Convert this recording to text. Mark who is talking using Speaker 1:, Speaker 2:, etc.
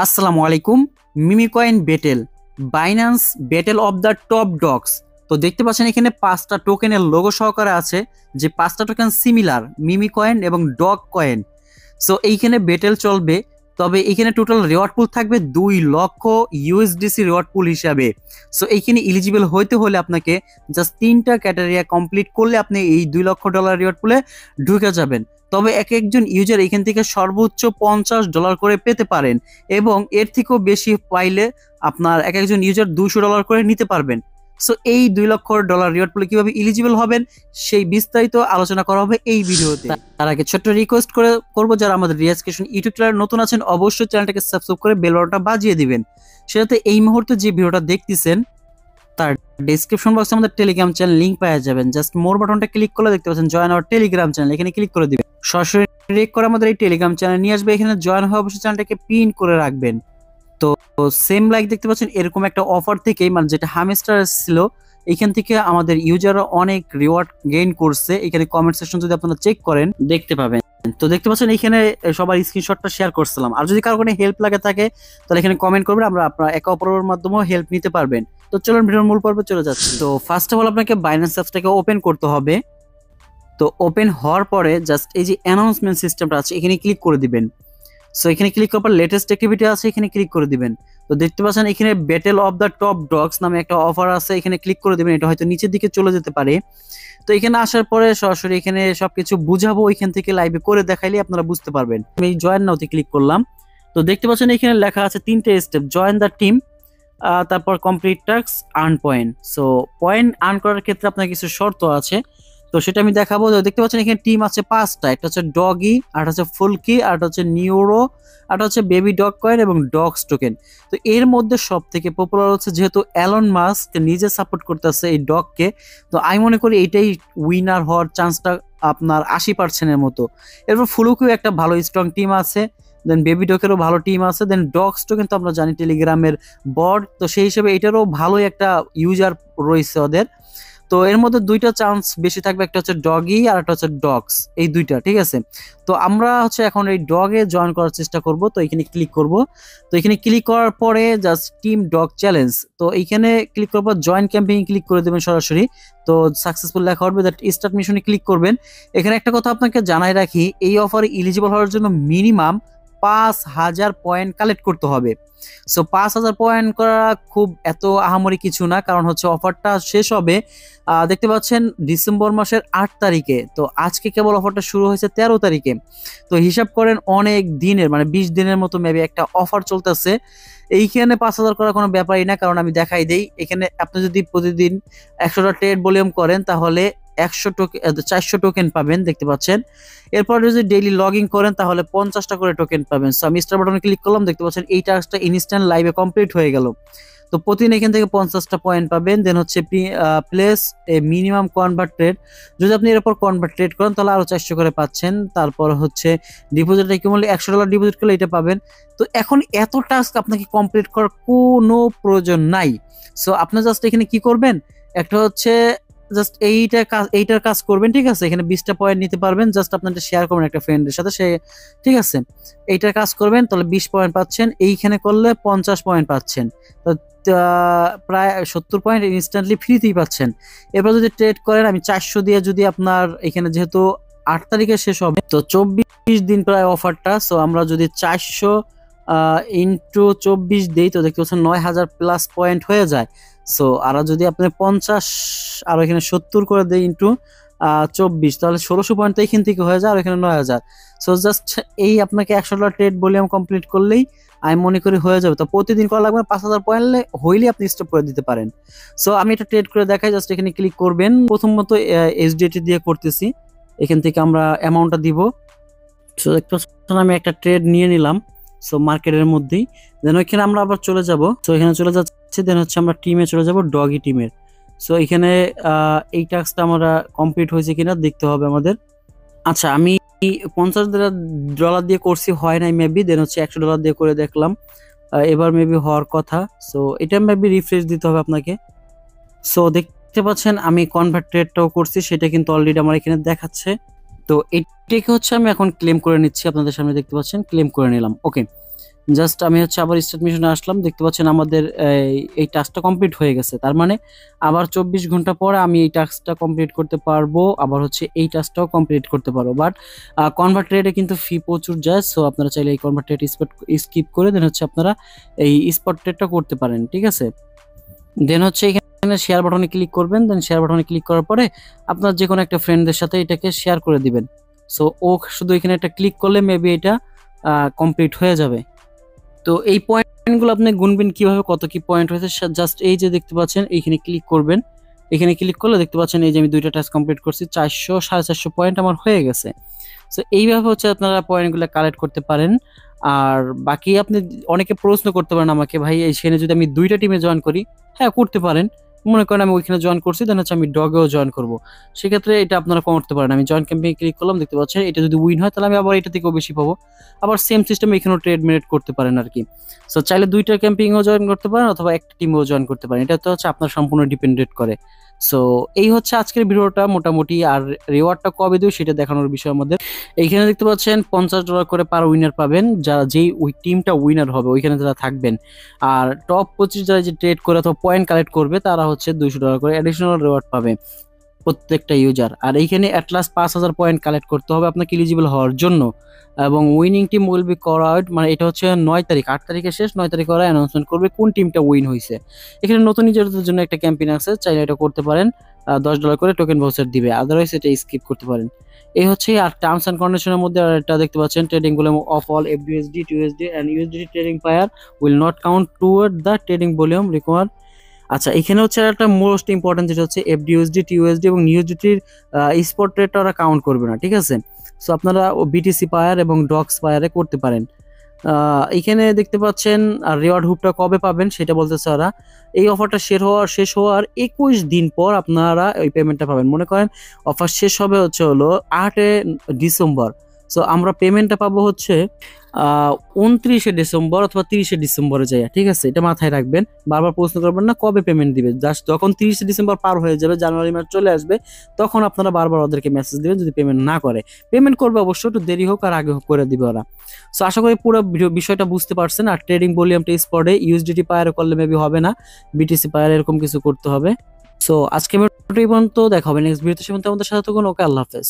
Speaker 1: আসসালামু আলাইকুম। Meme coin battle, Binance battle of the top dogs. তো দেখতে পাচ্ছেন এখানে 5টা টোকেনের লোগো সহকারে আছে, যে 5টা টোকেন সিমিলার, মিমি কয়েন এবং ডগ কয়েন। সো এইখানে বেটেল চলবে, তবে এইখানে টোটাল রিওয়ার্ড পুল থাকবে 2 লক্ষ ইউএসডিসি রিওয়ার্ড পুল হিসাবে। সো এইখানে এলিজিবল হইতে হলে আপনাকে জাস্ট 3টা ক্যাটারিয়া কমপ্লিট করলে আপনি এই $2 লক্ষ রিওয়ার্ড পুলে ঢুকে যাবেন। তবে এক একজন ইউজার এখান থেকে সর্বোচ্চ $50 করে পেতে পারেন, এবং এর থেকেও বেশি পাইলে আপনার এক একজন ইউজার $200 করে নিতে পারবেন। সো এই $2 লক্ষ রিওয়ার্ড পুলে কিভাবে এলিজিবল হবেন সেই বিস্তারিত আলোচনা করা হবে এই ভিডিওতে। তার আগে ছোট্ট রিকোয়েস্ট করবো, যারা আমাদের রিয়াজ ক্রিয়েশন ইউটিউব চ্যানেল নতুন আছেন অবশ্যই চ্যানেলটাকে সাবস্ক্রাইব করে বেল বাটনটা বাজিয়ে দিবেন। সেটাতে এই মুহূর্তে যে ভিডিওটা দেখতেছেন তার ডেসক্রিপশন বক্সে আমাদের টেলিগ্রাম চ্যানেল লিংক পেয়ে যাবেন। জাস্ট মোর বাটনটা ক্লিক করলে দেখতে পাচ্ছেন জয়েন আওয়ার টেলিগ্রাম চ্যানেল, এখানে ক্লিক করে দিবেন। সরাসরি ডিরেক্ট করে আমাদের এই টেলিগ্রাম চ্যানেল নিয়ে আসবে। এখানে জয়েন হয়ে অবশ্যই চ্যানেলটাকে পিন করে রাখবেন। তো সেম লাইক দেখতে পাচ্ছেন এরকম একটা অফার থেকেই, মানে যেটা হামস্টার ছিল, এখান থেকে আমাদের ইউজাররা অনেক রিওয়ার্ড গেইন করছে। এখানে কমেন্ট সেকশন যদি আপনারা চেক করেন দেখতে পাবেন। তো দেখতে পাচ্ছেন এখানে সবার স্ক্রিনশটটা শেয়ার করছিলাম। আর যদি কারো কোনো হেল্প লাগে থাকে তাহলে এখানে কমেন্ট করবেন, আমরা আপনারা একে অপরের মাধ্যমেও হেল্প নিতে পারবেন। তো চলুন ভিডিওর মূল পর্বে চলে যাচ্ছি। তো ফার্স্ট অফ অল আপনাকে বাইন্যান্স অ্যাপসটাকে ওপেন করতে হবে। তো ওপেন হওয়ার পরে জাস্ট এই যে অ্যানাউন্সমেন্ট সিস্টেমটা আছে এখানে ক্লিক করে দিবেন। সো এখানে ক্লিক করার পর লেটেস্ট অ্যাক্টিভিটি আছে, এখানে ক্লিক করে দিবেন। তো দেখতে পাচ্ছেন এখানে battle of the top dogs নামে একটা অফার আছে, এখানে ক্লিক করে দিবেন। এটা হয়তো নিচের দিকে চলে যেতে পারে। তো এখানে আসার পরে সরাসরি এখানে সবকিছু বুঝাবো, এখান থেকে লাইভে করে দেখাইলে আপনারা বুঝতে পারবেন। আমি জয়েন নাওতে ক্লিক করলাম। তো দেখতে পাচ্ছেন এখানে লেখা আছে 3টে স্টেপ: জয়েন দ্য টিম, তারপর complete task, earn point. So point earn করার ক্ষেত্রে আপনার কিছু শর্ত আছে, তো সেটা আমি দেখাবো। দেখতে পাচ্ছেন এখানে টিম আছে 5টা, একটা হচ্ছে ডগি, আর হচ্ছে ফুলকি, আর হচ্ছে নিউরো, আর হচ্ছে বেবি ডগ কয়েন এবং ডগস টোকেন। তো এর মধ্যে সব থেকে পপুলার হচ্ছে, যেহেতু অ্যালন মাস্ক নিজে সাপোর্ট করতেছে এই ডগকে, তো আমি মনে করি এইটাই উইনার হওয়ার চান্সটা আপনার 80%-এর মতো। এরপর ফুলুকিও একটা ভালো স্ট্রং টিম আছে, দেন বেবি ডকেরও ভালো টিম আছে, দেন ডগস টোকেন তো আমরা জানি টেলিগ্রামের বট, তো সেই হিসেবে এটারও ভালোই একটা ইউজার রয়েছে ওদের। তো এর মধ্যে 2টা চান্স বেশি থাকবে, একটা হচ্ছে ডগি আর একটা হচ্ছে ডগস, এই 2টা, ঠিক আছে। তো আমরা হচ্ছে এখন এই ডগে জয়েন করার চেষ্টা করব। তো এখানে ক্লিক করব। তো এখানে ক্লিক করার পরে জাস্ট টিম ডগ চ্যালেঞ্জ, তো এইখানে ক্লিক করার পর জয়েন ক্যাম্পেইন ক্লিক করে দেবেন সরাসরি। তো সাকসেসফুল লেখা হবে, দ্যাট স্টার্ট মিশনে ক্লিক করবেন। এখানে একটা কথা আপনাকে জানাই রাখি, এই অফারে এলিজিবল হওয়ার জন্য মিনিমাম 5,000 পয়েন্ট কালেক্ট করতে হবে। সো 5,000 পয়েন্ট করা খুব এত আহামরি কিছু না, কারণ হচ্ছে অফারটা শেষ হবে দেখতে পাচ্ছেন ডিসেম্বর মাসের 8 তারিখে। তো আজকে কেবল অফারটা শুরু হয়েছে 13 তারিখে। তো হিসাব করেন অনেক দিনের, মানে 20 দিনের মতো মেবি একটা অফার চলতেছে। এইখানে 5,000 করার কোনো ব্যাপারই না, কারণ আমি দেখাই দেই। এখানে আপনি যদি প্রতিদিন 100টা ট্রেড ভলিউম করেন তাহলে 100 টোকেন 400 টোকেন পাবেন, দেখতে পাচ্ছেন। এরপর যদি ডেইলি লগ ইন করেন তাহলে 50টা করে টোকেন পাবেন। সো আমি স্টার বাটনে ক্লিক করলাম, দেখতে পাচ্ছেন এই টাস্কটা ইনস্ট্যান্ট লাইভে কমপ্লিট হয়ে গেল। তো প্রতিদিন এখান থেকে 50টা পয়েন্ট পাবেন। দেন হচ্ছে প্লেস এ মিনিমাম কনভার্ট ট্রেড, যদি আপনি এর উপর কনভার্ট ট্রেড করেন তাহলে আরো 400 করে পাচ্ছেন। তারপর হচ্ছে ডিপোজিট একিউমুলেট $100 ডিপোজিট করলে এটা পাবেন। তো এখন এত টাস্ক আপনাকে কমপ্লিট করার কোনো প্রয়োজন নাই। সো আপনি জাস্ট এখানে কি করবেন, একটা হচ্ছে জাস্ট এইটার কাজ করবেন, ঠিক আছে। এখানে 20টা পয়েন্ট নিতে পারবেন, জাস্ট আপনাদের শেয়ার করবেন একটা ফ্রেন্ডের সাথে, সে, ঠিক আছে। এইটার কাজ করবেন তাহলে 20 পয়েন্ট পাচ্ছেন, এইখানে করলে 50 পয়েন্ট পাচ্ছেন। তো প্রায় 70 পয়েন্ট ইনস্ট্যান্টলি ফ্রিতেই পাচ্ছেন। এরপর যদি ট্রেড করেন, আমি 400 দিয়ে যদি আপনার এখানে যেহেতু 8 তারিখে শেষ হবে, তো 24 দিন প্রায় অফারটা। সো আমরা যদি 400 ইন্টু 24 দিই, তো দেখতে পাচ্ছেন 9,000 প্লাস পয়েন্ট হয়ে যায়। সো আর যদি আপনি 50 আর এখানে 70 করে দেয় ইন্টু 24, তাহলে 1600 পয়েন্ট তো এখান থেকে হয়ে যায়, আর এখানে 9,000। সো জাস্ট এই আপনাকে $100 ট্রেড ভলিউম কমপ্লিট করলেই আমি মনে করি হয়ে যাবে। তো প্রতিদিন করা লাগবে 5,000 পয়েন্ট হইলে আপনি স্টপ করে দিতে পারেন। সো আমি এটা ট্রেড করে দেখাই, জাস্ট এখানে ক্লিক করবেন। প্রথমত এইচডিটি দিয়ে করতেছি, এখান থেকে আমরা অ্যামাউন্টটা দিব। সো দেখতে পাচ্ছেন আমি একটা ট্রেড নিয়ে নিলাম, সো মার্কেটের মধ্যেই। দেন ওইখানে আমরা আবার চলে যাব। সো এখানে চলে যাচ্ছে, দেন হচ্ছে আমরা টিমে চলে যাব, ডগি টিমের। সো এখানে এই টাস্কটা আমরা কমপ্লিট হয়েছে কিনা দেখতে হবে আমাদের। আচ্ছা, আমি $50 দিয়ে করছি, হয় নাই মেবি। দেন হচ্ছে $100 দিয়ে করে দেখলাম, এবার মেবি হওয়ার কথা। সো এটা মেবি রিফ্রেশ দিতে হবে আপনাকে। সো দেখতে পাচ্ছেন আমি কনভার্ট ট্রেডটাও করছি, সেটা কিন্তু অলরেডি আমার এখানে দেখাচ্ছে। তো এইটাকে হচ্ছে আমি এখন ক্লেম করে নিচ্ছি, আপনাদের সামনে দেখতে পাচ্ছেন ক্লেম করে নিলাম। ওকে, জাস্ট আমি হচ্ছে আবার স্টার্ট মিশনে আসলাম, দেখতে পাচ্ছেন আমাদের এই টাস্কটা কমপ্লিট হয়ে গেছে। তার মানে আবার 24 ঘন্টা পরে আমি এই টাস্কটা কমপ্লিট করতে পারবো, আবার হচ্ছে এই টাস্কটাও কমপ্লিট করতে পারবো। বাট কনভার্ট রেটে কিন্তু ফি প্রচুর যায়, সো আপনারা চাইলে এই কনভার্ট রেট স্কিপ করে দেন হচ্ছে আপনারা এই স্পট ট্রেডটা করতে পারেন, ঠিক আছে। দেন হচ্ছে এখানে শেয়ার বাটনে ক্লিক করবেন, দেন শেয়ার বাটনে ক্লিক করার পরে আপনার যে কোনো একটা ফ্রেন্ডদের সাথে এটাকে শেয়ার করে দিবেন। সো ও শুধু এখানে একটা ক্লিক করলে মেবি এটা কমপ্লিট হয়ে যাবে। তো এই পয়েন্টগুলো আপনি গুনবেন কিভাবে, কত কি পয়েন্ট হয়েছে, জাস্ট এই যে দেখতে পাচ্ছেন এইখানে ক্লিক করবেন। এখানে ক্লিক করলে দেখতে পাচ্ছেন এই যে আমি 2টা টাস্ক কমপ্লিট করছি, 400 450 পয়েন্ট আমার হয়ে গেছে। সো এইভাবে হচ্ছে আপনারা পয়েন্টগুলো কালেক্ট করতে পারেন। আর বাকি আপনি অনেকে প্রশ্ন করতে পারেন আমাকে, ভাই এইখানে যদি আমি 2টা টিমে জয়েন করি, হ্যাঁ করতে পারেন। মনে করেন আমি ওইখানে জয়েন করছি, দেন হচ্ছে আমি ডগেও জয়েন করব, সেক্ষেত্রে এটা আপনারা করতে পারেন। আমি জয়েন ক্যাম্পে ক্লিক করলাম, দেখতে পাচ্ছেন এটা যদি উইন হয় তাহলে আমি আবার এটা থেকেও বেশি পাবো। আবার সেম সিস্টেমে এখানেও ট্রেড মিনেট করতে পারেন আর কি। সো চাইলে 2টা ক্যাম্পিংও জয়েন করতে পারেন অথবা একটা টিমেও জয়েন করতে পারেন, এটা তো হচ্ছে আপনার সম্পূর্ণ ডিপেন্ডেন্ট করে। সো এই হচ্ছে আজকের ভিডিওটা মোটামুটি। আর রিওয়ার্ডটা কবে দেব সেটা দেখানোর বিষয় আমাদের। এইখানে দেখতে পাচ্ছেন $50 করে পার উইনার পাবেন, যারা যেই ওই টিমটা উইনার হবে ওইখানে যারা থাকবেন। আর টপ 25 যারা যে ট্রেড করে অথবা পয়েন্ট কালেক্ট করবে তারা হচ্ছে $200 করে অ্যাডিশনাল রিওয়ার্ড পাবে প্রত্যেকটা ইউজার। আর এইখানে অ্যাটলাস্ট 5000 পয়েন্ট কালেক্ট করতে হবে আপনাকে এলিজিবল হওয়ার জন্য। এবং winning team will be call out, মানে এটা হচ্ছে 9 তারিখ, 8 তারিখে শেষ, 9 তারিখে ওরা অ্যানাউন্সমেন্ট করবে কোন টিমটা উইন হয়েছে। এখানে নতুন ইউজারদের জন্য একটা ক্যাম্পেইন আছে, চাইলে এটা করতে পারেন। $10 করে টোকেন ভাউচার দিবে, আদারওয়াইজ এটা স্কিপ করতে পারেন। এই হচ্ছে। আর টার্মস এন্ড কন্ডিশনের মধ্যে আর একটা দেখতে পাচ্ছেন, trading volume of all FBUSD, TUSD and USDT trading pair will not count toward the trading volume require. আচ্ছা, এখানে হচ্ছে একটা মোস্ট ইম্পর্টেন্ট যেটা হচ্ছে FDUSD, TUSD এবং USDTর স্পট রেটটা ওরা কাউন্ট করবে না, ঠিক আছে। সো আপনারা BTC পায়ার এবং ডক্স পায়ারে করতে পারেন। এখানে দেখতে পাচ্ছেন আর রিওয়ার্ড হুপটা কবে পাবেন সেটা বলতেছে ওরা। এই অফারটা শেষ হওয়ার 21 দিন পর আপনারা ওই পেমেন্টটা পাবেন। মনে করেন অফার শেষ হবে হচ্ছে হলো 8 ডিসেম্বর। সো আমরা পেমেন্টটা পাবো হচ্ছে 29 ডিসেম্বর অথবা 30 ডিসেম্বরে যায়, ঠিক আছে। এটা মাথায় রাখবেন, বারবার প্রশ্ন করবেন না কবে পেমেন্ট দিবে। জাস্ট যখন 30 ডিসেম্বর পার হয়ে যাবে, জানুয়ারি মাস চলে আসবে, তখন আপনারা বারবার ওদেরকে মেসেজ দিবেন যদি পেমেন্ট না করে। পেমেন্ট করবে অবশ্যই, একটু দেরি হোক আর আগে হোক করে দিবে ওরা। সো আশা করি পুরো বিষয়টা বুঝতে পারছেন। আর ট্রেডিং ভলিউমটা স্পটে USDT পায়ারে করলে মেবি হবে না, BTC পায়ারে এরকম কিছু করতে হবে। সো আজকে ভিডিওটি এই পর্যন্ত, দেখা হবে নেক্সট ভিডিওতে। সে পর্যন্ত আমাদের সাথে থাকুন। ওকে, আল্লাহ হাফেজ।